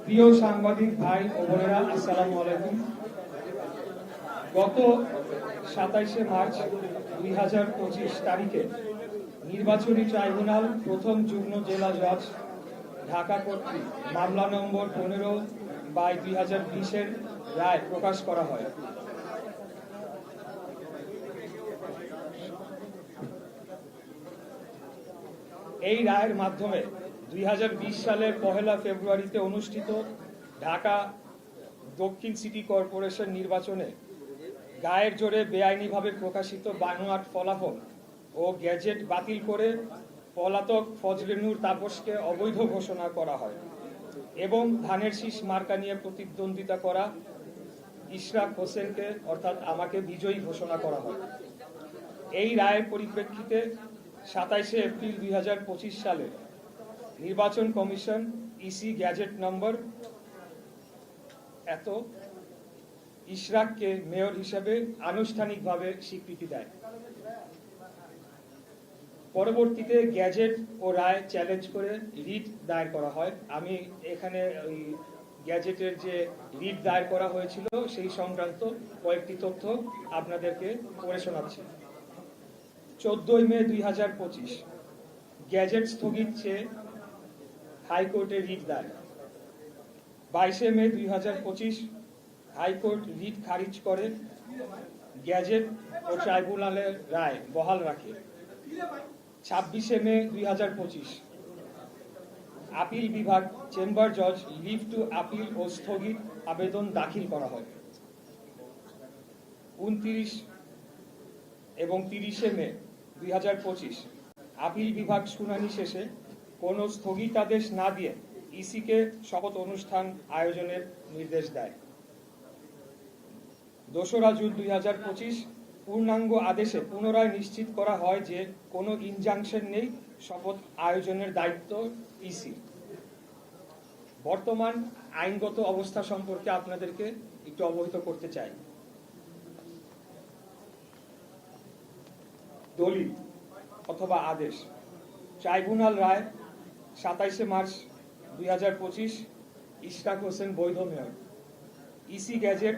প্রিয় সাংবাদিক ভাই ও বোনেরা, আসসালামু আলাইকুম। গত 27শে মার্চ 2025 তারিখে নির্বাচনী ট্রাইব্যুনাল প্রথম যুগ্ম জেলা জজ ঢাকা কর্তৃক মামলা নম্বর 15/2020 রায় প্রকাশ করা হয়। এই রায়ের মাধ্যমে 2020 সালের 1 ফেব্রুয়ারিতে অনুষ্ঠিত ঢাকা দক্ষিণ সিটি কর্পোরেশন নির্বাচনে গায়ের জোরে বেআইনিভাবে প্রকাশিত বানোয়াট ফলাফল ও গ্যাজেট বাতিল করে পলাতক ফজলে নূর তাপসকে অবৈধ ঘোষণা করা হয় এবং ধানের শীষ মার্কা নিয়ে প্রতিদ্বন্দ্বিতা করা ইশরাক হোসেনকে অর্থাৎ আমাকে বিজয়ী ঘোষণা করা হয়। এই রায়ের পরিপ্রেক্ষিতে 27শে এপ্রিল 2025 সালে নির্বাচন কমিশন ইসি গ্যাজেট নম্বর ইশরাককে মেয়র হিসেবে আনুষ্ঠানিকভাবে স্বীকৃতি দেয়। পরবর্তীতে গ্যাজেট ও রায় চ্যালেঞ্জ করে রিট দায়ের করা হয়। আমি এখানে ওই গ্যাজেটের যে রিট দায়ের করা হয়েছিল সেই সংক্রান্ত কয়েকটি তথ্য আপনাদেরকে পড়ে শোনাচ্ছি। 14 মে 2025 গ্যাজেট স্থগিত চেয়ে হাইকোর্টে রিট দায়ের। 22 মে 2025 হাইকোর্ট রিট খারিজ করে গ্যাজেট ও ট্রাইব্যুনালের রায় বহাল রাখে। 26 মে 2025 আপিল বিভাগ চেম্বার জজ লিভ টু আপিল ও স্থগিত আবেদন দাখিল করা হয়। 29 এবং 30 মে 2025 আপিল বিভাগ শুনানি শেষে কোনো স্থগিতাদেশ না দিয়ে ইসিকে শপথ অনুষ্ঠান আয়োজনের নির্দেশ দেয়। 2 জুন 2025 পূর্ণাঙ্গ আদেশে পুনরায় নিশ্চিত করা হয় যে কোনো ইনজাংশন নেই, শপথ আয়োজনের দায়িত্ব ইসি। বর্তমান আইনগত অবস্থা সম্পর্কে আপনাদেরকে একটু অবহিত করতে চাই। দলিল অথবা আদেশ। ট্রাইব্যুনাল রায় 27শে মার্চ 2025 ইশরাক হোসেন বৈধ মেয়র। ইসি গ্যাজেট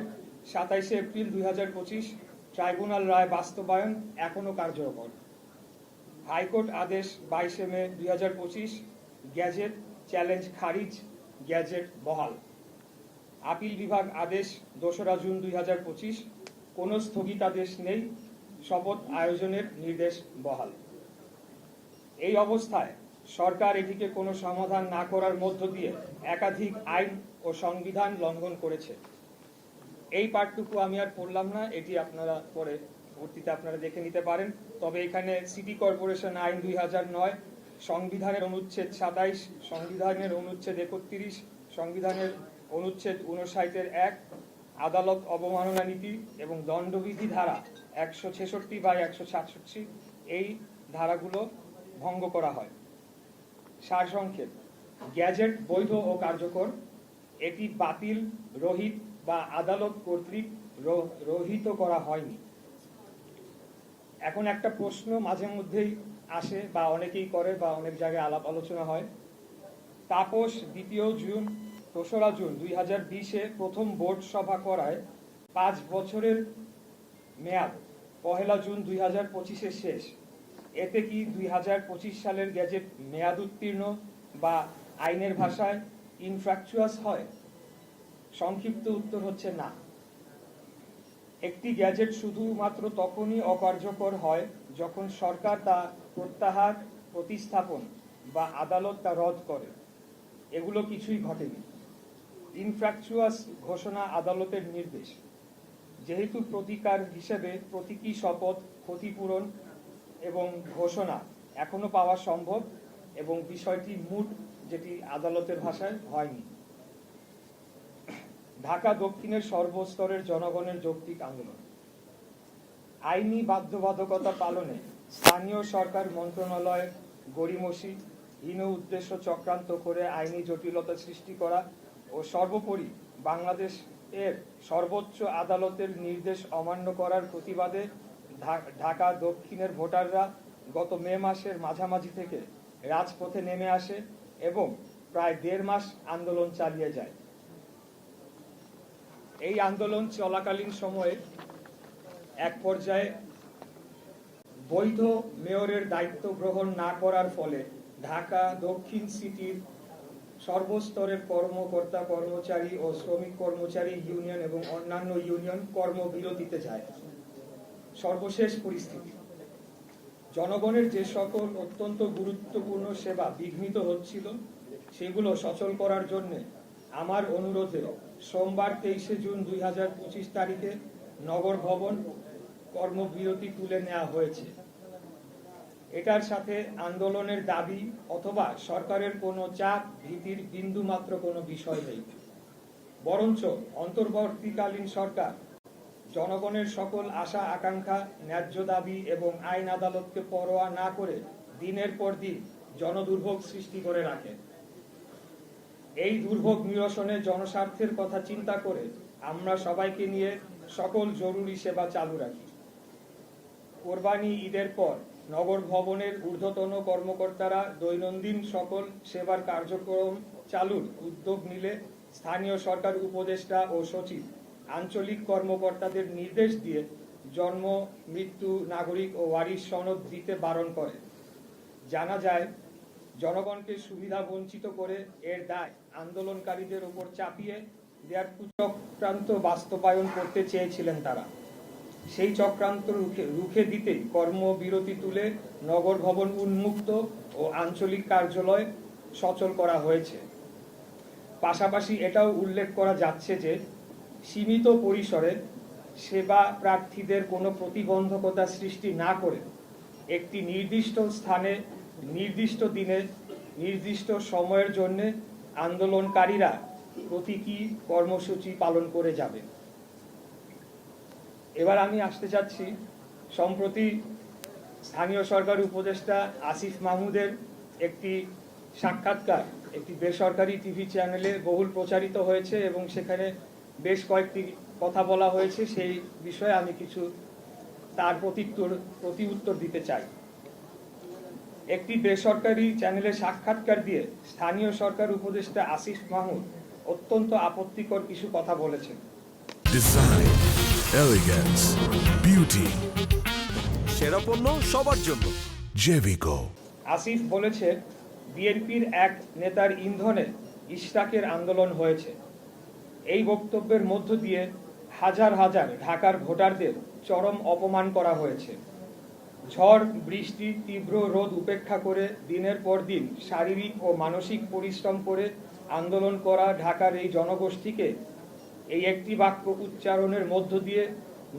27শে এপ্রিল 2025 ট্রাইব্যুনাল রায় বাস্তবায়ন এখনো কার্যকর। হাইকোর্ট আদেশ 22 মে 2025 গ্যাজেট চ্যালেঞ্জ খারিজ, গ্যাজেট বহাল। আপিল বিভাগ আদেশ 2 জুন 2025 কোনো স্থগিতাদেশ নেই, শপথ আয়োজনের নির্দেশ বহাল। এই অবস্থায় সরকার এটিকে কোনো সমাধান না করার মধ্য দিয়ে একাধিক আইন ও সংবিধান লঙ্ঘন করেছে। এই পার্টটুকু আমি আর পড়লাম না, এটি আপনারা পরে ভর্তিতে আপনারা দেখে নিতে পারেন। তবে এখানে সিটি কর্পোরেশন আইন 2009, সংবিধানের অনুচ্ছেদ 27, সংবিধানের অনুচ্ছেদ 31, সংবিধানের অনুচ্ছেদ 59-1, আদালত অবমাননা নীতি এবং দণ্ডবিধি ধারা 166/167 এই ধারাগুলো ভঙ্গ করা হয়। সারসংক্ষেপ: গ্যাজেট বৈধ ও কার্যকর। এটি বাতিল, রহিত বা আদালত কর্তৃক রহিত করা হয়নি। এখন একটা প্রশ্ন মাঝে মধ্যেই আসে বা অনেকেই করে বা অনেক জায়গায় আলাপ আলোচনা হয়। তাপস 2 জুন 2020 প্রথম বোর্ড সভা করায় 5 বছরের মেয়াদ 1 জুন 2025 শেষ। এতে কি 2025 সালের গ্যাজেট মেয়াদ উত্তীর্ণ বা আইনের ভাষায় ইনফ্র্যাকচুয়াস হয়? সংক্ষিপ্ত উত্তর হচ্ছে না। একটি গ্যাজেট শুধুমাত্র তখনই অকার্যকর হয় যখন সরকার তা প্রত্যাহার, প্রতিস্থাপন বা আদালত তা রদ করে। এগুলো কিছুই ঘটেনি। ইনফ্র্যাকচুয়াস ঘোষণা আদালতের নির্দেশ। যেহেতু প্রতিকার হিসেবে প্রতীকী শপথ, ক্ষতিপূরণ এবং ঘোষণা এখনো পাওয়া সম্ভব এবং বিষয়টি মুট, যেটি আদালতের ভাষায় হয়নি। ঢাকা দক্ষিণের সর্বস্তরের জনগণের যৌক্তিক আন্দোলন। আইনি বাধ্যবাধকতা পালনে স্থানীয় সরকার মন্ত্রণালয়ের গড়িমসি, হীন উদ্দেশ্য চক্রান্ত করে আইনি জটিলতা সৃষ্টি করা ও সর্বোপরি বাংলাদেশ এর সর্বোচ্চ আদালতের নির্দেশ অমান্য করার প্রতিবাদে ঢাকা দক্ষিণের ভোটাররা গত মে মাসের মাঝামাঝি থেকে রাজপথে নেমে আসে এবং প্রায় 1.5 মাস আন্দোলন চালিয়ে যায়। এই আন্দোলন চলাকালীন সময়ে এক পর্যায়ে বৈধ মেয়রের দায়িত্ব গ্রহণ না করার ফলে ঢাকা দক্ষিণ সিটির সর্বস্তরের কর্মকর্তা কর্মচারী ও শ্রমিক কর্মচারী ইউনিয়ন এবং অন্যান্য ইউনিয়ন কর্মবিরতিতে যায়। সর্বশেষ পরিস্থিতি, জনগণের যে সকল অত্যন্ত গুরুত্বপূর্ণ সেবা বিঘ্নিত হচ্ছিল সেগুলো সচল করার জন্য আমার অনুরোধে সোমবার 23 জুন 2025 তারিখে নগর ভবন কর্মবিরতি তুলে নেওয়া হয়েছে। এটার সাথে আন্দোলনের দাবি অথবা সরকারের কোনো চাপ ভীতির বিন্দুমাত্র কোনো বিষয় নেই, বরঞ্চ অন্তর্বর্তীকালীন সরকার জনগণের সকল আশা আকাঙ্ক্ষা, ন্যায্য দাবি এবং আইন আদালতকে পরোয়া না করে দিনের পর দিন জনদুর্ভোগ সৃষ্টি করে রাখে। এই দুর্ভোগ নিরসনে জনস্বার্থের কথা চিন্তা করে আমরা সবাইকে নিয়ে সকল জরুরি সেবা চালু রাখি। কোরবানি ঈদের পর নগর ভবনের ঊর্ধ্বতন কর্মকর্তারা দৈনন্দিন সকল সেবার কার্যক্রম চালুর উদ্যোগ নিলে স্থানীয় সরকার উপদেষ্টা ও সচিব আঞ্চলিক কর্মকর্তাদের নির্দেশ দিয়ে জন্ম, মৃত্যু, নাগরিক ও ওয়ারিশ সনদ দিতে বারণ করে। জানা যায়, জনগণকে সুবিধা বঞ্চিত করে এর দায় আন্দোলনকারীদের উপর চাপিয়ে দেওয়ার কুচক্রান্ত বাস্তবায়ন করতে চেয়েছিলেন তারা। সেই চক্রান্ত রুখে দিতে কর্মবিরতি তুলে নগর ভবন উন্মুক্ত ও আঞ্চলিক কার্যালয় সচল করা হয়েছে। পাশাপাশি এটাও উল্লেখ করা যাচ্ছে যে সীমিত পরিসরে সেবা প্রার্থীদের কোনো প্রতিবন্ধকতা সৃষ্টি না করে একটি নির্দিষ্ট স্থানে, নির্দিষ্ট দিনে, নির্দিষ্ট সময়ের জন্য আন্দোলনকারীরা প্রতীকী কর্মসূচি পালন করে যাবে। এবার আমি আসতে চাচ্ছি, সম্প্রতি স্থানীয় সরকার উপদেষ্টা আসিফ মাহমুদের একটি সাক্ষাৎকার একটি বেসরকারি টিভি চ্যানেলে বহুল প্রচারিত হয়েছে এবং সেখানে বেশ কয়েকটি কথা বলা হয়েছে। সেই বিষয়ে আমি কিছু তার প্রতি উত্তর দিতে চাই। একটি বেসরকারি চ্যানেলে সাক্ষাৎকার দিয়ে স্থানীয় সরকার উপদেষ্টা আসিফ মাহমুদ অত্যন্ত আপত্তিকর কিছু কথা বলেছেন। ডিজাইন, এলিগেন্স, বিউটি, সেরা পণ্য সবার জন্য জেভিকো। আসিফ বলেছে, বিএনপির এক নেতার ইন্ধনে ইশরাকের আন্দোলন হয়েছে। এই বক্তব্যের মধ্য দিয়ে হাজার হাজার ঢাকার ভোটারদের চরম অপমান করা হয়েছে। ঝড়, বৃষ্টি, তীব্র রোদ উপেক্ষা করে দিনের পর দিন শারীরিক ও মানসিক পরিশ্রম করে আন্দোলন করা ঢাকার এই জনগোষ্ঠীকে এই একটি বাক্য উচ্চারণের মধ্য দিয়ে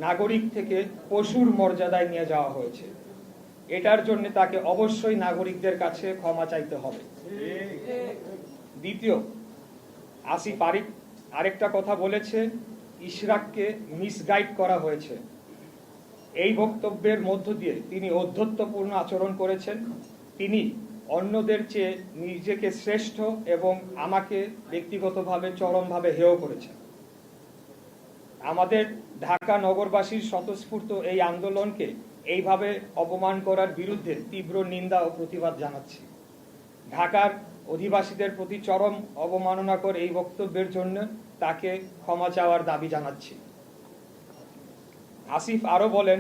নাগরিক থেকে পশুর মর্যাদায় নিয়ে যাওয়া হয়েছে। এটার জন্য তাকে অবশ্যই নাগরিকদের কাছে ক্ষমা চাইতে হবে। দ্বিতীয়, আসিফ আরেকটা কথা বলেছে, ইশরাককে মিসগাইড করা হয়েছে। এই বক্তব্যের মধ্য দিয়ে তিনি ঔদ্ধত্যপূর্ণ আচরণ করেছেন। তিনি অন্যদের চেয়ে নিজেকে শ্রেষ্ঠ এবং আমাকে ব্যক্তিগতভাবে চরমভাবে হেয় করেছেন। আমাদের ঢাকা নগরবাসীর স্বতঃস্ফূর্ত এই আন্দোলনকে এইভাবে অপমান করার বিরুদ্ধে তীব্র নিন্দা ও প্রতিবাদ জানাচ্ছি। ঢাকার অধিবাসীদের প্রতি চরম অবমাননাকর এই বক্তব্যের জন্য তাকে ক্ষমা চাওয়ার দাবি জানাচ্ছি। আসিফ আরো বলেন,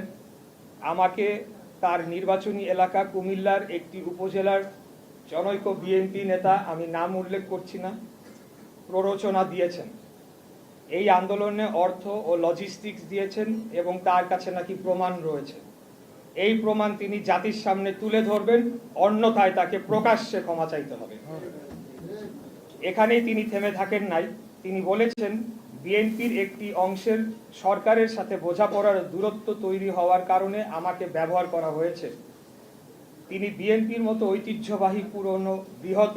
আমাকে তার নির্বাচনী এলাকা কুমিল্লার একটি উপজেলার জনৈক বিএনপি নেতা, আমি নাম উল্লেখ করছি না, প্ররোচনা দিয়েছেন। এই আন্দোলনে অর্থ ও লজিস্টিক্স দিয়েছেন এবং তার কাছে নাকি প্রমাণ রয়েছে। এই প্রমাণ তিনি জাতির সামনে তুলে ধরবেন, অন্যথায় তাকে প্রকাশ্যে ক্ষমা চাইতে হবে। এখানেই তিনি থেমে থাকেন নাই। তিনি বলেছেন, বিএনপির একটি অংশের সরকারের সাথে বোঝাপড়ার দূরত্ব তৈরি হওয়ার কারণে আমাকে ব্যবহার করা হয়েছে। তিনি বিএনপির মতো ঐতিহ্যবাহী পুরনো বৃহৎ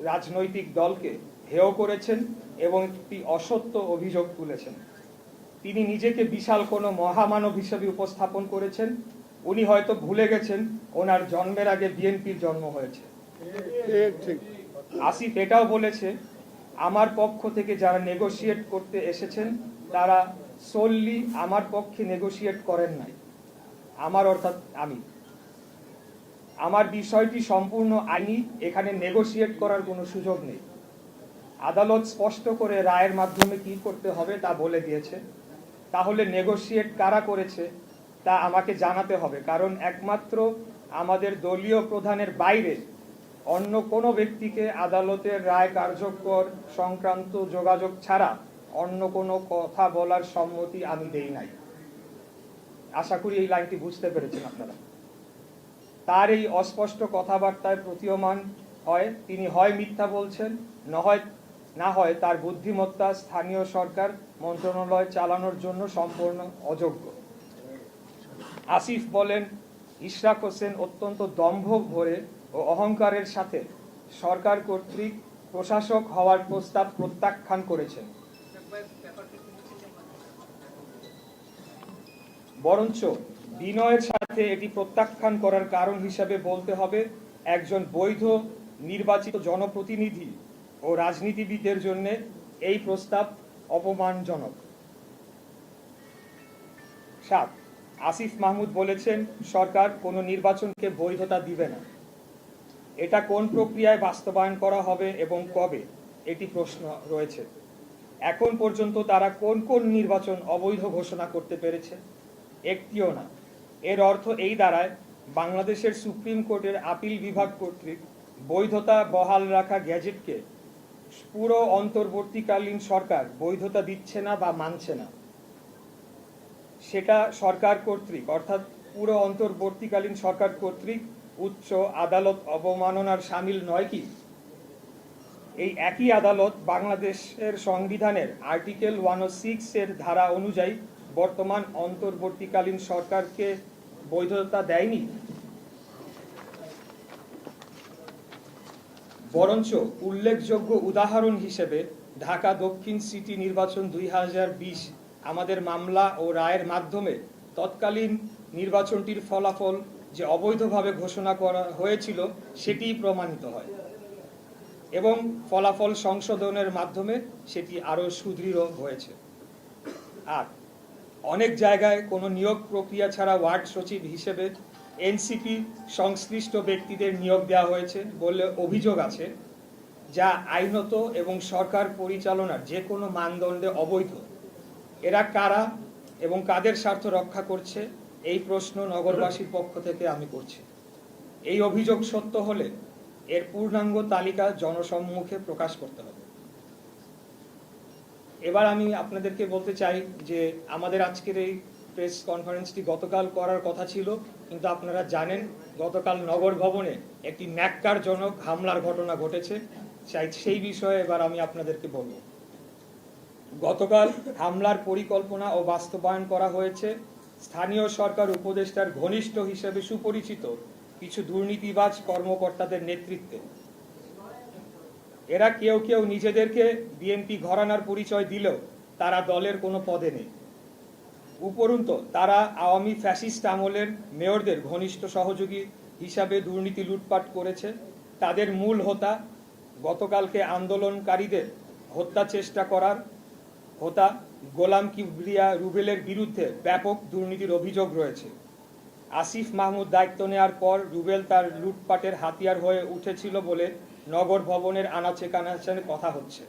রাজনৈতিক দলকে হেয় করেছেন এবং একটি অসত্য অভিযোগ তুলেছেন। তিনি নিজেকে বিশাল কোনো মহামানব হিসেবে উপস্থাপন করেছেন। উনি হয়তো ভুলে গেছেন ওনার জন্মের আগে বিএনপির জন্ম হয়েছে। আসিফ এটাও বলেছে, আমার পক্ষ থেকে যারা নেগোশিয়েট করতে এসেছেন তারা সোললি আমার পক্ষে নেগোশিয়েট করেন নাই, আমার অর্থাৎ আমি। আমার বিষয়টি সম্পূর্ণ আইনি, এখানে নেগোশিয়েট করার কোনো সুযোগ নেই। আদালত স্পষ্ট করে রায়ের মাধ্যমে কি করতে হবে তা বলে দিয়েছে। তাহলে নেগোশিয়েট কারা করেছে তা আমাকে জানাতে হবে, কারণ একমাত্র আমাদের দলীয় প্রধানের বাইরে অন্য কোনো ব্যক্তিকে আদালতের রায় কার্যকর সংক্রান্ত যোগাযোগ ছাড়া অন্য কোনো কথা বলার সম্মতি আমি দেই নাই। আশা করি এই লাইনটি বুঝতে পেরেছেন আপনারা। তার এই অস্পষ্ট কথাবার্তায় প্রতীয়মান হয় তিনি হয় মিথ্যা বলছেন, না হয় তার বুদ্ধিমত্তা স্থানীয় সরকার মন্ত্রণালয় চালানোর জন্য সম্পূর্ণ অযোগ্য। আসিফ বলেন, ইশরাক হোসেন অত্যন্ত দম্ভ ভরে ও অহংকারের সাথে সরকার কর্তৃক প্রশাসক হওয়ার প্রস্তাব প্রত্যাখ্যান করেছেন। বরঞ্চ বিনয়ের সাথে এটি প্রত্যাখ্যান করার কারণ হিসাবে বলতে হবে, একজন বৈধ নির্বাচিত জনপ্রতিনিধি ও রাজনীতিবিদের জন্য এই প্রস্তাব অপমানজনক। 7, আসিফ মাহমুদ বলেছেন সরকার কোনো নির্বাচনকে বৈধতা দিবে না। এটা কোন প্রক্রিয়ায় বাস্তবায়ন করা হবে এবং কবে, এটি প্রশ্ন রয়েছে। এখন পর্যন্ত তারা কোন কোন নির্বাচন অবৈধ ঘোষণা করতে পেরেছে? একটিও না। এর অর্থ এই দাঁড়ায়, বাংলাদেশের সুপ্রিম কোর্টের আপিল বিভাগ কর্তৃক বৈধতা বহাল রাখা গ্যাজেটকে পুরো অন্তর্বর্তীকালীন সরকার বৈধতা দিচ্ছে না বা মানছে না। সেটা সরকার কর্তৃক, অর্থাৎ পুরো অন্তর্বর্তীকালীন সরকার কর্তৃক উচ্চ আদালত অবমাননার সামিল নয় কি? এই একই আদালত বাংলাদেশের সংবিধানের আর্টিকেল 106 এর ধারা অনুযায়ী বর্তমান অন্তর্বর্তীকালীন সরকারকে বৈধতা দেয়নি, বরঞ্চ উল্লেখযোগ্য উদাহরণ হিসেবে ঢাকা দক্ষিণ সিটি নির্বাচন 2020 আমাদের মামলা ও রায়ের মাধ্যমে তৎকালীন নির্বাচনটির ফলাফল যে অবৈধভাবে ঘোষণা করা হয়েছিল সেটিই প্রমাণিত হয় এবং ফলাফল সংশোধনের মাধ্যমে সেটি আরও সুদৃঢ় হয়েছে। আর অনেক জায়গায় কোনো নিয়োগ প্রক্রিয়া ছাড়া ওয়ার্ড সচিব হিসেবে এনসিপি সংশ্লিষ্ট ব্যক্তিদের নিয়োগ দেওয়া হয়েছে বলে অভিযোগ আছে, যা আইনত এবং সরকার পরিচালনার যে কোনো মানদণ্ডে অবৈধ। এরা কারা এবং কাদের স্বার্থ রক্ষা করছে, এই প্রশ্ন নগরবাসীর পক্ষ থেকে আমি করছি। এই অভিযোগ সত্য হলে এর পূর্ণাঙ্গ তালিকা জনসম্মুখে প্রকাশ করতে হবে। এবার আমি আপনাদেরকে বলতে চাই যে আমাদের আজকের এই প্রেস কনফারেন্সটি গতকাল করার কথা ছিল, কিন্তু আপনারা জানেন গতকাল নগর ভবনে একটি ন্যাক্কারজনক হামলার ঘটনা ঘটেছে। সেই বিষয়ে এবার আমি আপনাদেরকে বলব। গতকাল হামলার পরিকল্পনা ও বাস্তবায়ন করা হয়েছে স্থানীয় সরকার উপদেষ্টার ঘনিষ্ঠ হিসেবে সুপরিচিত কিছু দুর্নীতিবাজ কর্মকর্তাদের নেতৃত্বে। এরা কেউ কেউ নিজেদেরকে বিএনপি ঘরানার পরিচয় দিলেও তারা দলের কোনো পদে নেই। উপরন্তু তারা আওয়ামী ফ্যাসিস্ট আমলের মেয়রদের ঘনিষ্ঠ সহযোগী হিসাবে দুর্নীতি লুটপাট করেছে। তাদের মূল হোতা গতকালকে আন্দোলনকারীদের হত্যা চেষ্টা করার হোতা গোলাম কিবরিয়া রুবেলের বিরুদ্ধে ব্যাপক দুর্নীতির অভিযোগ রয়েছে। আসিফ মাহমুদ দায়িত্ব নেওয়ার পর রুবেল তার লুটপাটের হাতিয়ার হয়ে উঠেছিল বলে নগর ভবনের আনাচে কানাচে কথা হচ্ছে।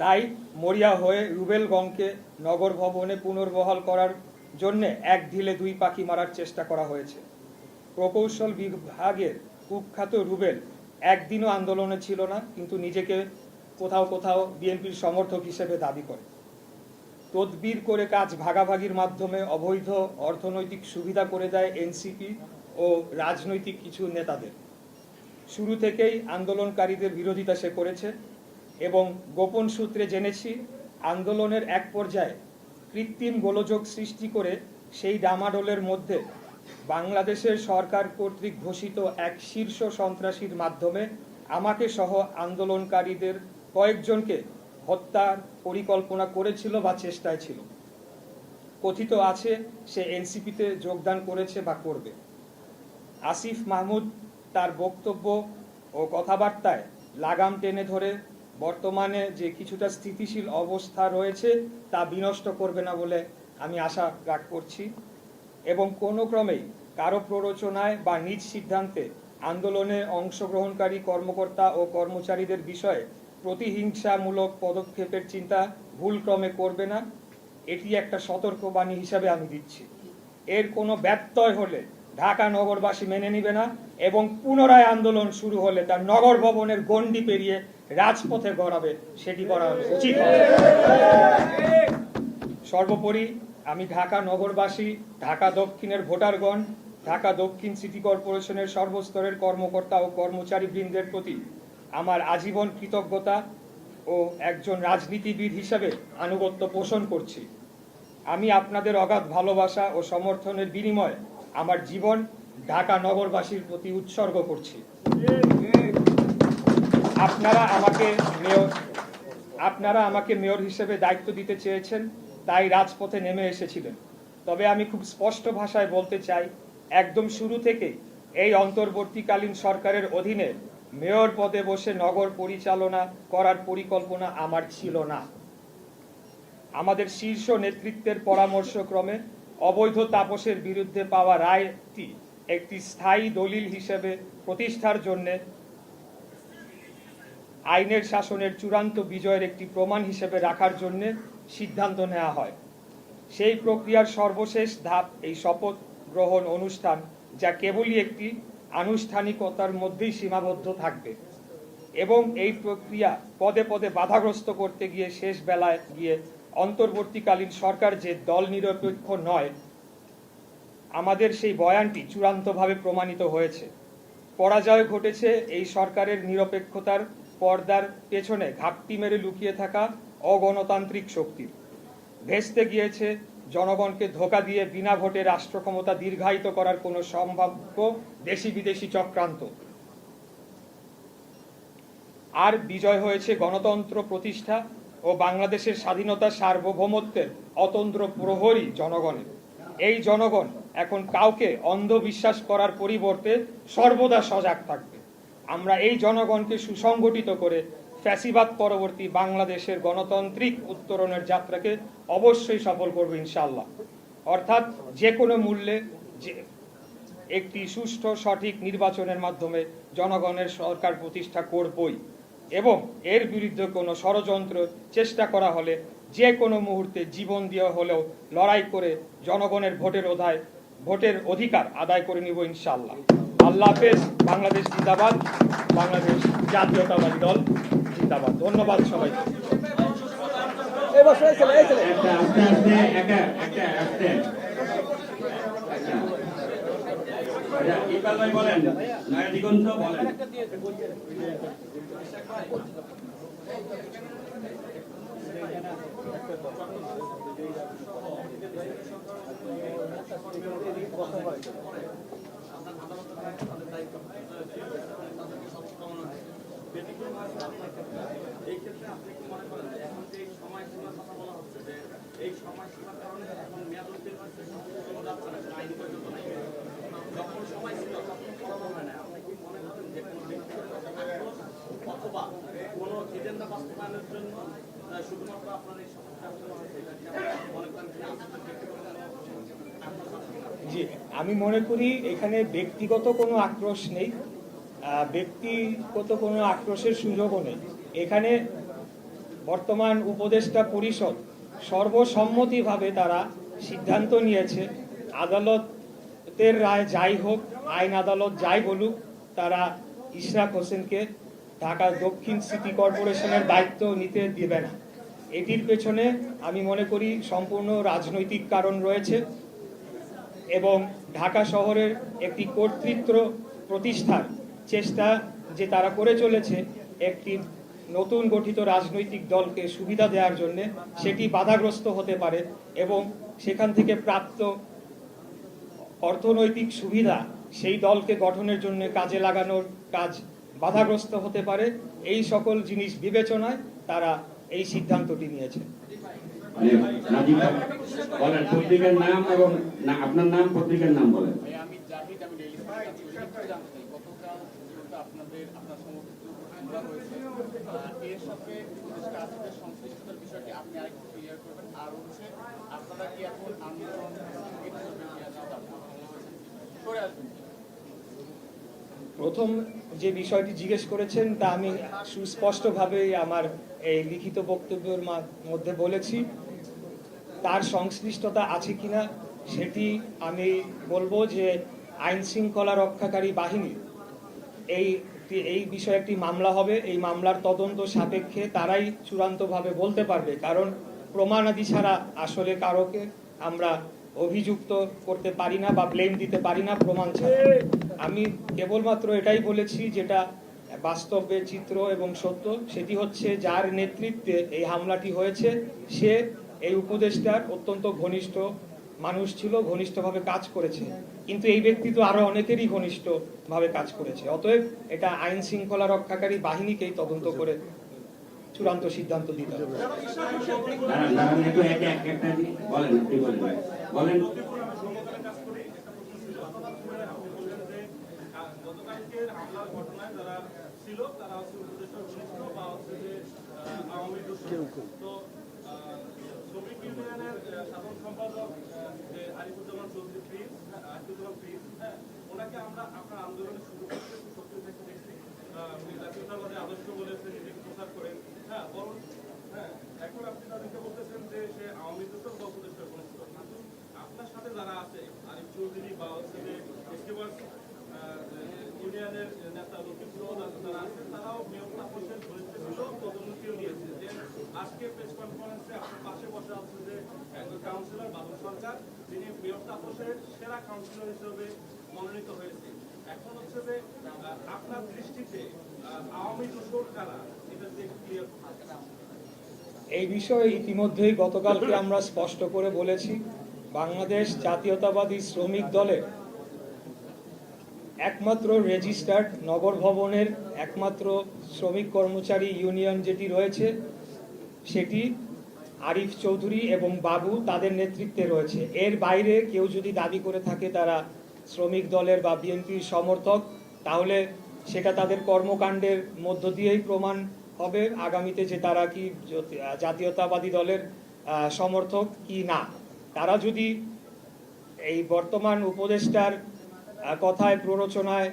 তাই মরিয়া হয়ে রুবেলগঞ্জকে নগর ভবনে পুনর্বহাল করার জন্য এক ঢিলে দুই পাখি মারার চেষ্টা করা হয়েছে। প্রকৌশল বিভাগের কুখ্যাত রুবেল একদিনও আন্দোলনে ছিল না, কিন্তু নিজেকে কোথাও কোথাও বিএনপির সমর্থক হিসেবে দাবি করে। তদবির করে কাজ ভাগাভাগির মাধ্যমে অবৈধ অর্থনৈতিক সুবিধা করে দেয় এনসিপি ও রাজনৈতিক কিছু নেতাদের। শুরু থেকেই আন্দোলনকারীদের বিরোধিতা সে করেছে এবং গোপন সূত্রে জেনেছি আন্দোলনের এক পর্যায়ে কৃত্রিম গোলযোগ সৃষ্টি করে সেই ডামাডোলের মধ্যে বাংলাদেশের সরকার কর্তৃক ঘোষিত এক শীর্ষ সন্ত্রাসীর মাধ্যমে আমাকে সহ আন্দোলনকারীদের কয়েকজনকে হত্যার পরিকল্পনা করেছিল বা চেষ্টায় ছিল। কথিত আছে সে এনসিপিতে যোগদান করেছে বা করবে। আসিফ মাহমুদ তার বক্তব্য ও কথাবার্তায় লাগাম টেনে ধরে বর্তমানে যে কিছুটা স্থিতিশীল অবস্থা রয়েছে তা বিনষ্ট করবে না বলে আমি আশা করছি এবং কোনো ক্রমেই কারো প্ররোচনায় বা নিজ সিদ্ধান্তে আন্দোলনে অংশগ্রহণকারী কর্মকর্তা ও কর্মচারীদের বিষয়ে প্রতিহিংসামূলক পদক্ষেপের চিন্তা ভুলক্রমে করবে না, এটি একটা সতর্কবাণী হিসাবে আমি দিচ্ছি। এর কোনো ব্যত্যয় হলে ঢাকা নগরবাসী মেনে নিবে না এবং পুনরায় আন্দোলন শুরু হলে তার নগর ভবনের গণ্ডি পেরিয়ে রাজপথে গড়াবে, সেটি করা উচিত হবে। সর্বোপরি আমি ঢাকা নগরবাসী, ঢাকা দক্ষিণের ভোটারগণ, ঢাকা দক্ষিণ সিটি কর্পোরেশনের সর্বস্তরের কর্মকর্তা ও কর্মচারীবৃন্দের প্রতি আমার আজীবন কৃতজ্ঞতা ও একজন রাজনীতিবিদ হিসেবে আনুগত্য পোষণ করছি। আমি আপনাদের অগাধ ভালোবাসা ও সমর্থনের বিনিময়ে আমার জীবন ঢাকা নগরবাসীর প্রতি উৎসর্গ করছি। আপনারা আমাকে মেয়র হিসেবে দায়িত্ব দিতে চেয়েছেন, তাই রাজপথে নেমে এসেছিলেন। তবে আমি খুব স্পষ্ট ভাষায় বলতে চাই, একদম শুরু থেকেই এই অন্তর্বর্তীকালীন সরকারের অধীনে মেয়র পদে বসে নগর পরিচালনা করার পরিকল্পনা আমার ছিল না। আমাদের শীর্ষ নেতৃত্বের পরামর্শক্রমে অবৈধ তাপসের বিরুদ্ধে পাওয়া রায়টি একটি স্থায়ী দলিল হিসেবে প্রতিষ্ঠার জন্য আইনের শাসনের চূড়ান্ত বিজয়ের একটি প্রমাণ হিসেবে রাখার জন্য সিদ্ধান্ত নেওয়া হয়। সেই প্রক্রিয়ার সর্বশেষ ধাপ এই শপথ গ্রহণ অনুষ্ঠান, যা কেবলই একটি আনুষ্ঠানিকতার মধ্যেই সীমাবদ্ধ থাকবে এবং এই প্রক্রিয়া পদে পদে বাধাগ্রস্ত করতে গিয়ে শেষ বেলায় গিয়ে অন্তর্বর্তীকালীন সরকার যে দল নিরপেক্ষ নয়, আমাদের সেই বয়ানটি চূড়ান্তভাবে প্রমাণিত হয়েছে। পরাজয় ঘটেছে এই সরকারের নিরপেক্ষতার পর্দার পেছনে ঘাপটি মেরে লুকিয়ে থাকা অগণতান্ত্রিক শক্তির। ভেস্তে গিয়েছে জনগণকে ধোঁকা দিয়ে বিনা ভোটে রাষ্ট্র ক্ষমতা দীর্ঘায়িত করার কোনো সম্ভাব্য দেশি বিদেশি চক্রান্ত। আর বিজয় হয়েছে গণতন্ত্র প্রতিষ্ঠা ও বাংলাদেশের স্বাধীনতা সার্বভৌমত্বের অতন্ত্র প্রহরী জনগণের। এই জনগণ এখন কাউকে অন্ধবিশ্বাস করার পরিবর্তে সর্বদা সজাগ থাকবে। আমরা এই জনগণকে সুসংগঠিত করে ফ্যাসিবাদ পরবর্তী বাংলাদেশের গণতান্ত্রিক উত্তরণের যাত্রাকে অবশ্যই সফল করব ইনশাআল্লাহ। অর্থাৎ যে কোনো মূল্যে একটি সুষ্ঠু সঠিক নির্বাচনের মাধ্যমে জনগণের সরকার প্রতিষ্ঠা করবই এবং এর বিরুদ্ধে কোনো ষড়যন্ত্র চেষ্টা করা হলে যে কোনো মুহূর্তে জীবন দেওয়া হলেও লড়াই করে জনগণের ভোটের অধিকার আদায় করে নিব ইনশাআল্লাহ। আল্লাহ হাফেজ। বাংলাদেশ জিন্দাবাদ। বাংলাদেশ জাতীয়তাবাদী দল জিন্দাবাদ। ধন্যবাদ সবাইকে। এই ক্ষেত্রে আপনি কি মনে করেন এখন যে সময়সীমার কথা বলা হচ্ছে যে এই সময়সীমার কারণে এখন মেয়াদ উত্তীর্ণ যাচ্ছে না, আইন পর্যন্ত নাই, যখন সময় ছিল তখন কথা হবে না, আপনি কি মনে করেন যে কোনো ব্যক্তিগত অথবা কোনো এজেন্ডা বাস্তবায়নের জন্য শুধুমাত্র আপনার এই মনে করেন? জি, আমি মনে করি এখানে ব্যক্তিগত কোনো আক্রোশ নেই, ব্যক্তিগত কোনো আক্রোশের সুযোগও নেই। এখানে বর্তমান উপদেষ্টা পরিষদ সর্বসম্মতিভাবে তারা সিদ্ধান্ত নিয়েছে, আদালতের রায় যাই হোক, আইন আদালত যাই বলুক, তারা ইশরাক হোসেনকে ঢাকা দক্ষিণ সিটি কর্পোরেশনের দায়িত্ব নিতে দেবে না। এটির পেছনে আমি মনে করি সম্পূর্ণ রাজনৈতিক কারণ রয়েছে এবং ঢাকা শহরের একটি কর্তৃত্ব প্রতিষ্ঠার চেষ্টা যে তারা করে চলেছে একটি নতুন গঠিত রাজনৈতিক দলকে সুবিধা দেওয়ার জন্য, সেটি বাধাগ্রস্ত হতে পারে এবং সেখান থেকে প্রাপ্ত অর্থনৈতিক সুবিধা সেই দলকে গঠনের জন্য কাজে লাগানোর কাজ বাধাগ্রস্ত হতে পারে। এই সকল জিনিস বিবেচনায় তারা এই সিদ্ধান্তটি নিয়েছে। পত্রিকার নাম এবং আপনার নাম, পত্রিকার নাম বলেন। আমি জাহিদ, আমি ডেইলি জানতে গতকাল আপনার সমর্থিত হয়েছে, এর সাথে উপদেষ্টা আসিফের সংশ্লিষ্টতার বিষয়টি আপনি আরেকটু ক্লিয়ার করবেন। আর হচ্ছে আপনারা কি এখন আন্দোলন প্রথম যে বিষয়টি জিজ্ঞেস করেছেন তা আমি সুস্পষ্টভাবে আমার এই লিখিত বক্তব্যের মধ্যে বলেছি। তার সংশ্লিষ্টতা আছে কিনা সেটি আমি বলবো যে আইন শৃঙ্খলা রক্ষাকারী বাহিনী এই বিষয়ে একটি মামলা হবে। এই মামলার তদন্ত সাপেক্ষে তারাই চূড়ান্তভাবে বলতে পারবে, কারণ প্রমাণাদি ছাড়া আসলে কারোকে আমরা অভিযুক্ত করতে পারি না বা ব্লেম দিতে পারি না প্রমাণ ছাড়া। আমি কেবলমাত্র এটাই বলেছি যেটা বাস্তবে চিত্র এবং সত্য, সেটি হচ্ছে যার নেতৃত্বে এই হামলাটি হয়েছে সে এই উপদেষ্টার অত্যন্ত ঘনিষ্ঠ মানুষ ছিল, ঘনিষ্ঠভাবে কাজ করেছে, কিন্তু এই ব্যক্তি তো আরো অনেকেরই ঘনিষ্ঠভাবে কাজ করেছে। অতএব এটা আইন শৃঙ্খলা রক্ষাকারী বাহিনীকেই তদন্ত করে চূড়ান্ত সিদ্ধান্ত দিতে হবে। দাঁড়ান একটু একে একটা বলেন, আপনি বলেন। গতকালকের হামলার ঘটনায় যারা ছিল তারা হচ্ছে উপদেষ্টার ঘনিষ্ঠ বা হচ্ছে যে আওয়ামী দোষর। তো শ্রমিক ইউনিয়নের সাধারণ সম্পাদক যে আরিফুজ্জামান চৌধুরী প্রিন্স, হ্যাঁ, ওনাকে আমরা আপনার আন্দোলনে শুরু করতে সক্রিয় থেকে দেখছি। উনি জাতীয়তাবাদী আদর্শ বলেছে, নিজেকে প্রচার করেন। হ্যাঁ, বরং হ্যাঁ, এখন আপনি তাদেরকে বলতেছেন যে সে আওয়ামী দোষর বা উপদেষ্টার ঘনিষ্ঠ, কিন্তু আপনার সাথে যারা আছে আরিফ চৌধুরী বা হচ্ছে যে ইউনিয়নের নেতা লক্ষ্মীপুর যারা আছেন তারাও মেয়র তাপসের ঘনিষ্ঠ ছিল, তদন্তীয় নিয়েছে। যে আজকে প্রেস কনফারেন্সে আপনার পাশে বসে আছে যে একজন কাউন্সিলর বাদল সরকার, যিনি মেয়র তাপসের সেরা কাউন্সিলর হিসেবে মনোনীত হয়েছে। এখন হচ্ছে যে আপনার দৃষ্টিতে আওয়ামী দোষর কারা, এটা যে ক্লিয়ার। এই বিষয়ে ইতিমধ্যেই গতকালকে আমরা স্পষ্ট করে বলেছি, বাংলাদেশ জাতীয়তাবাদী শ্রমিক দলের একমাত্র রেজিস্টার্ড নগর ভবনের একমাত্র শ্রমিক কর্মচারী ইউনিয়ন যেটি রয়েছে সেটি আরিফ চৌধুরী এবং বাবু তাদের নেতৃত্বে রয়েছে। এর বাইরে কেউ যদি দাবি করে থাকে তারা শ্রমিক দলের বা বিএনপির সমর্থক, তাহলে সেটা তাদের কর্মকাণ্ডের মধ্য দিয়েই প্রমাণ হবে আগামীতে যে তারা কি জাতীয়তাবাদী দলের সমর্থক কি না। তারা যদি এই বর্তমান উপদেষ্টার কথায় প্ররোচনায়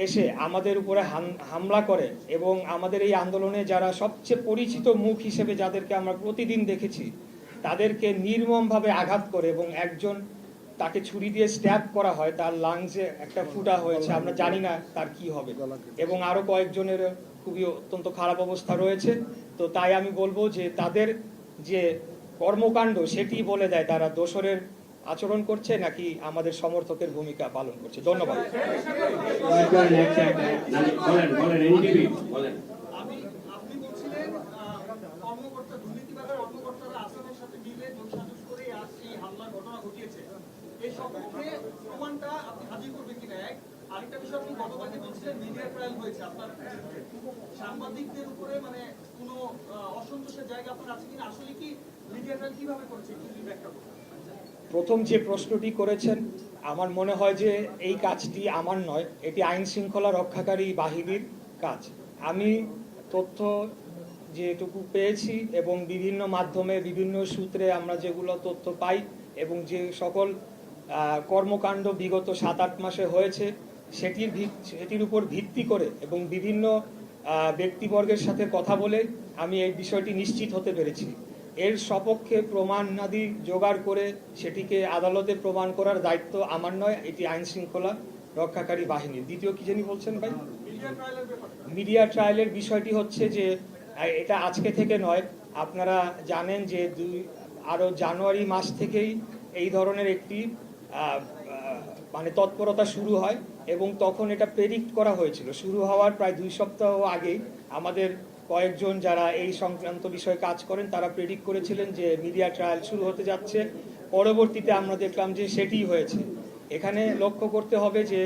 এসে আমাদের উপরে হামলা করে এবং আমাদের এই আন্দোলনে যারা সবচেয়ে পরিচিত মুখ হিসেবে যাদেরকে আমরা প্রতিদিন দেখেছি তাদেরকে নির্মমভাবে আঘাত করে এবং একজন তাকে ছুরি দিয়ে স্ট্যাব করা হয়, তার লাংসে একটা ফুটা হয়েছে, আমরা জানি না তার কি হবে, এবং আরো কয়েকজনের খুবই অত্যন্ত খারাপ অবস্থা রয়েছে। তো তাই আমি বলবো যে তাদের যে কর্মকাণ্ড সেটি বলে দেয় তারা দোসরের আচরণ করছে নাকি আমাদের সমর্থকের ভূমিকা পালন করছে। ধন্যবাদ। আপনি বলছিলেন কর্মকর্তা দুর্নীতিবাদের কর্মকর্তারা আসামের সাথে মিলে যোগসাজশ করে এই হামলার ঘটনা ঘটিয়েছে। এই সম্পর্কে প্রমাণটা আপনি হাজির করবেন কিনা এক। আরেকটা বিষয়, আপনি গতকালকে বলছিলেন মিডিয়া ট্রায়াল হয়েছে আপনার সাংবাদিকদের উপরে, মানে কোনো অসন্তোষের জায়গা আপনার আছে কিনা, আসলে কি মিডিয়া ট্রায়াল কিভাবে করেছে একটু ব্যাখ্যা করুন। প্রথম যে প্রশ্নটি করেছেন, আমার মনে হয় যে এই কাজটি আমার নয়, এটি আইন শৃঙ্খলা রক্ষাকারী বাহিনীর কাজ। আমি তথ্য যেটুকু পেয়েছি এবং বিভিন্ন মাধ্যমে বিভিন্ন সূত্রে আমরা যেগুলো তথ্য পাই এবং যে সকল কর্মকাণ্ড বিগত 7-8 মাসে হয়েছে সেটির উপর ভিত্তি করে এবং বিভিন্ন ব্যক্তিবর্গের সাথে কথা বলে আমি এই বিষয়টি নিশ্চিত হতে পেরেছি। এর সপক্ষে প্রমাণাদি জোগাড় করে সেটিকে আদালতে প্রমাণ করার দায়িত্ব আমার নয়, এটি আইন শৃঙ্খলা রক্ষাকারী বাহিনীর। দ্বিতীয় কি জানি বলছেন ভাই? মিডিয়া ট্রায়ালের বিষয়টি হচ্ছে যে এটা আজকে থেকে নয়, আপনারা জানেন যে আরো জানুয়ারি মাস থেকেই এই ধরনের একটি মানে তৎপরতা শুরু হয় এবং তখন এটা প্রেডিক্ট করা হয়েছিল। শুরু হওয়ার প্রায় 2 সপ্তাহ আগেই আমাদের কয়েকজন যারা এই সংক্রান্ত বিষয়ে কাজ করেন তারা প্রেডিক্ট করেছিলেন যে মিডিয়া ট্রায়াল শুরু হতে যাচ্ছে। পরবর্তীতে আমরা দেখলাম যে সেটিই হয়েছে। এখানে লক্ষ্য করতে হবে যে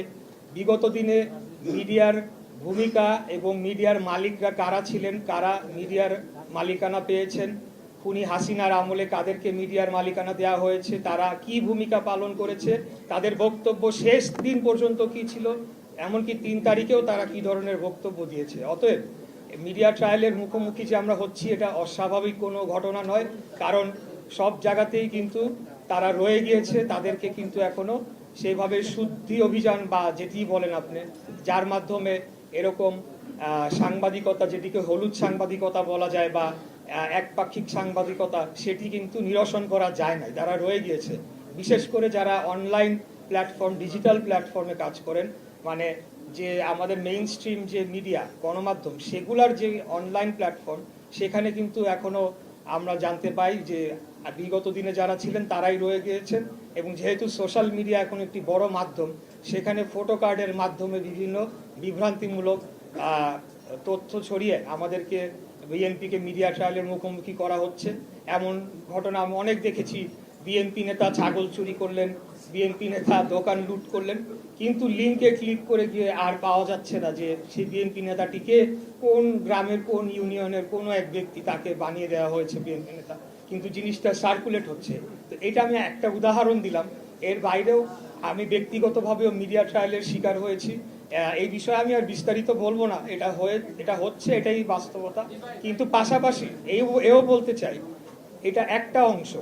বিগত দিনে মিডিয়ার ভূমিকা এবং মিডিয়ার মালিকরা কারা ছিলেন, কারা মিডিয়ার মালিকানা পেয়েছেন, খুনি হাসিনার আমলে কাদেরকে মিডিয়ার মালিকানা দেওয়া হয়েছে, তারা কি ভূমিকা পালন করেছে, তাদের বক্তব্য শেষ দিন পর্যন্ত কি ছিল, এমনকি 3 তারিখেও তারা কি ধরনের বক্তব্য দিয়েছে। অতএব মিডিয়া ট্রায়ালের মুখোমুখি যে আমরা হচ্ছি এটা অস্বাভাবিক কোনো ঘটনা নয়, কারণ সব জায়গাতেই কিন্তু তারা রয়ে গিয়েছে, তাদেরকে কিন্তু এখনো সেইভাবে শুদ্ধি অভিযান বা যেটি বলেন আপনি, যার মাধ্যমে এরকম সাংবাদিকতা, যেটিকে হলুদ সাংবাদিকতা বলা যায় বা একপাক্ষিক সাংবাদিকতা, সেটি কিন্তু নিরসন করা যায় না, তারা রয়ে গিয়েছে। বিশেষ করে যারা অনলাইন প্ল্যাটফর্ম, ডিজিটাল প্ল্যাটফর্মে কাজ করেন, মানে যে আমাদের মেইন স্ট্রিম যে মিডিয়া, গণমাধ্যম, সেগুলার যে অনলাইন প্ল্যাটফর্ম, সেখানে কিন্তু এখনো আমরা জানতে পাই যে বিগত দিনে যারা ছিলেন তারাই রয়ে গিয়েছেন। এবং যেহেতু সোশ্যাল মিডিয়া এখন একটি বড় মাধ্যম, সেখানে ফটো কার্ডের মাধ্যমে বিভিন্ন বিভ্রান্তিমূলক তথ্য ছড়িয়ে আমাদেরকে, বিএনপিকে মিডিয়া ট্রায়ালের মুখোমুখি করা হচ্ছে। এমন ঘটনা আমি অনেক দেখেছি। বিএনপি নেতা ছাগল চুরি করলেন, বিএনপি নেতা দোকান লুট করলেন, কিন্তু লিঙ্কে ক্লিক করে গিয়ে আর পাওয়া যাচ্ছে না যে সেই বিএনপি নেতাটিকে কোন গ্রামের কোন ইউনিয়নের কোনো এক ব্যক্তি, তাকে বানিয়ে দেওয়া হয়েছে বিএনপি নেতা, কিন্তু জিনিসটা সার্কুলেট হচ্ছে। তো এটা আমি একটা উদাহরণ দিলাম। এর বাইরেও আমি ব্যক্তিগতভাবেও মিডিয়া ট্রায়ালের শিকার হয়েছি। এই বিষয়ে আমি আর বিস্তারিত বলবো না, এটা হচ্ছে, এটাই বাস্তবতা। কিন্তু পাশাপাশি এও বলতে চাই, এটা একটা অংশ,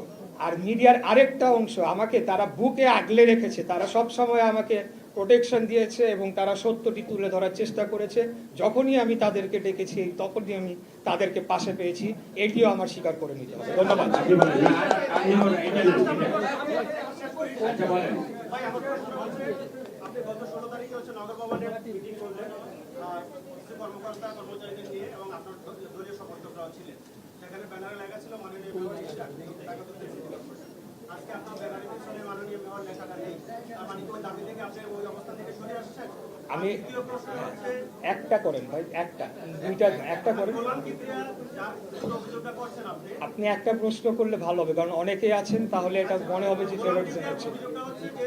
আর মিডিয়ার আরেকটা অংশ আমাকে তারা বুকে আগলে রেখেছে, তারা সব সময় আমাকে প্রোটেকশন দিয়েছে এবং তারা সত্যটি তুলে ধরার চেষ্টা করেছে। যখনই আমি তাদেরকে ডেকেছি, তখনই আমি তাদেরকে পাশে পেয়েছি। এটিও আমার স্বীকার করে নিতে হবে। ধন্যবাদ। আপনি বলেন। আচ্ছা বলেন। ভাই, আমার প্রশ্ন হচ্ছে, আপনি গত 16 তারিখে হচ্ছে নগর ভবনে মিটিং করলেন কিছু কর্মকর্তা কর্মচারীদের নিয়ে, এবং আপনার দলীয় সমর্থকরাও ছিলেন। সেখানে ব্যানারে লেখা ছিল মাননীয় মেয়র ইশরাক। আজকে আপনার ব্যানারে পিছনে মাননীয় মেয়র লেখাটা নেই, তার মানে কি ওই দাবি থেকে আপনি ওই অবস্থান থেকে সরে আসছেন? আমি দ্বিতীয় প্রশ্ন হচ্ছে, একটা করেন ভাই, একটা করেন। গোলাম কিবরিয়া যার অভিযোগটা করছেন আপনি একটা প্রশ্ন করলে ভালো হবে, কারণ অনেকেই আছেন, তাহলে এটা মনে হবে যে টেররিজম হচ্ছে। অভিযোগটা হচ্ছে যে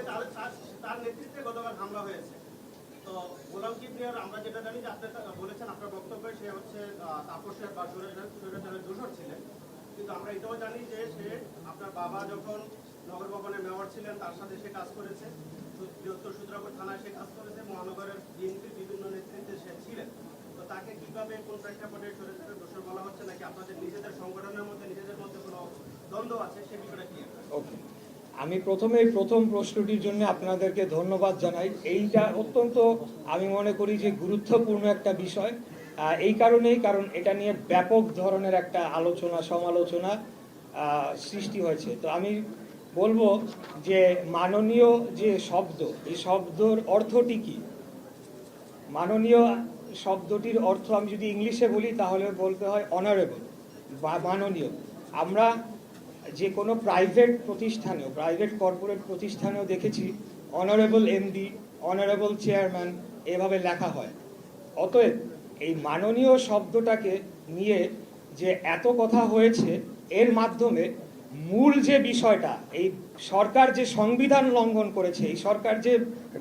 তার নেতৃত্বে গতকাল হামলা হয়েছে। তো গোলাম কিবরিয়ার আমরা যেটা জানি যে আপনি বলেছেন আপনার বক্তব্যে সে হচ্ছে তাপসের বা সুরের দূষর ছিলেন, কিন্তু আমরা এটাও জানি যে সে আপনার বাবা যখন নগর ভবনে মেয়র ছিলেন তার সাথে সে কাজ করেছে, বৃহত্তর সূত্রাপুর থানায় সে কাজ করেছে, মহানগরের বিএনপির বিভিন্ন নেতৃত্বে সে ছিলেন। তো তাকে কিভাবে কোন প্রেক্ষাপটে সুরের দোষর বলা হচ্ছে, নাকি আপনাদের নিজেদের সংগঠনের মধ্যে নিজেদের মধ্যে কোনো দ্বন্দ্ব আছে, সে বিষয়টা কি? ওকে, আমি প্রথম প্রশ্নটির জন্য আপনাদেরকে ধন্যবাদ জানাই। এইটা অত্যন্ত, আমি মনে করি যে গুরুত্বপূর্ণ একটা বিষয়। এই কারণ এটা নিয়ে ব্যাপক ধরনের একটা আলোচনা সমালোচনা সৃষ্টি হয়েছে। তো আমি বলবো যে মাননীয় যে শব্দ, এই শব্দর অর্থটি কি? মাননীয় শব্দটির অর্থ আমি যদি ইংলিশে বলি তাহলে বলতে হয় অনারেবল বা মাননীয়। আমরা যে কোনো প্রাইভেট প্রতিষ্ঠানেও, প্রাইভেট কর্পোরেট প্রতিষ্ঠানেও দেখেছি অনারেবল এমডি, অনারেবল চেয়ারম্যান এভাবে লেখা হয়। অতএব এই মাননীয় শব্দটাকে নিয়ে যে এত কথা হয়েছে, এর মাধ্যমে মূল যে বিষয়টা, এই সরকার যে সংবিধান লঙ্ঘন করেছে, এই সরকার যে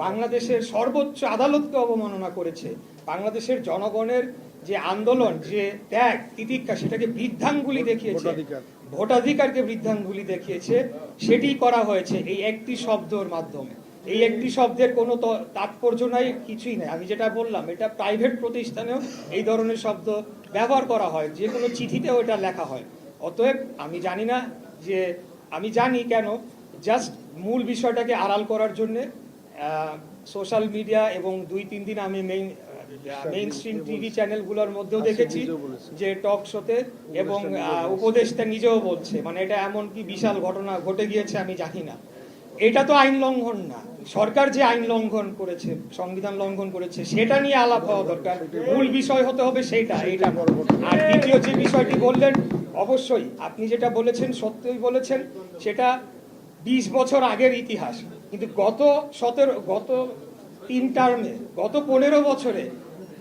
বাংলাদেশের সর্বোচ্চ আদালতকে অবমাননা করেছে, বাংলাদেশের জনগণের যে আন্দোলন, যে ত্যাগ তিতিক্ষা, সেটাকে বৃদ্ধাঙ্গুলি দেখিয়েছে, ভোটাধিকারকে বৃদ্ধাঙ্গুলি দেখিয়েছে, সেটি করা হয়েছে এই একটি শব্দের মাধ্যমে। এই একটি শব্দের কোনো তাৎপর্য নাই, কিছুই নাই। আমি যেটা বললাম, এটা প্রাইভেট প্রতিষ্ঠানেও এই ধরনের শব্দ ব্যবহার করা হয়, যে কোনো চিঠিতেও এটা লেখা হয়। অতএব আমি জানি না যে, আমি জানি কেন, জাস্ট মূল বিষয়টাকে আড়াল করার জন্যে সোশ্যাল মিডিয়া এবং 2-3 দিন আমি মেইন স্ট্রিম টিভি চ্যানেলগুলোর মধ্যেও দেখেছি যে টক শোতে, এবং উপদেষ্টা নিজেও বলছে, মানে এটা এমন কি বিশাল ঘটনা ঘটে গিয়েছে আমি জানি না। এটা তো আইন লঙ্ঘন না, সরকার যে আইন লঙ্ঘন করেছে, সংবিধান লঙ্ঘন করেছে, সেটা নিয়ে আলাপ হওয়া দরকার। মূল বিষয় হতে হবে সেইটা, এইটা। আর দ্বিতীয় যে বিষয়টি বললেন, অবশ্যই আপনি যেটা বলেছেন সত্যই বলেছেন, সেটা 20 বছর আগের ইতিহাস। কিন্তু গত 3 টার্মে, গত 15 বছরে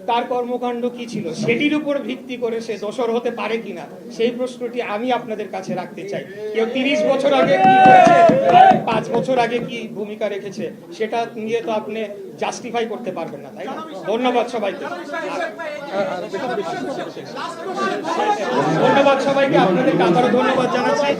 তার কর্মকাণ্ড কি ছিল, সেটির উপর ভিত্তি করে সে দোষর হতে পারে কিনা, সেই প্রশ্নটি আমি আপনাদের কাছে রাখতে চাই। কেউ 30 বছর আগে কি করেছে, 5 বছর আগে কি ভূমিকা রেখেছে, সেটা নিয়ে তো আপনি জাস্টিফাই করতে পারবেন না, তাই না? ধন্যবাদ সবাইকে। ধন্যবাদ সবাইকে, আপনাদেরকে আবারও ধন্যবাদ জানাচ্ছি।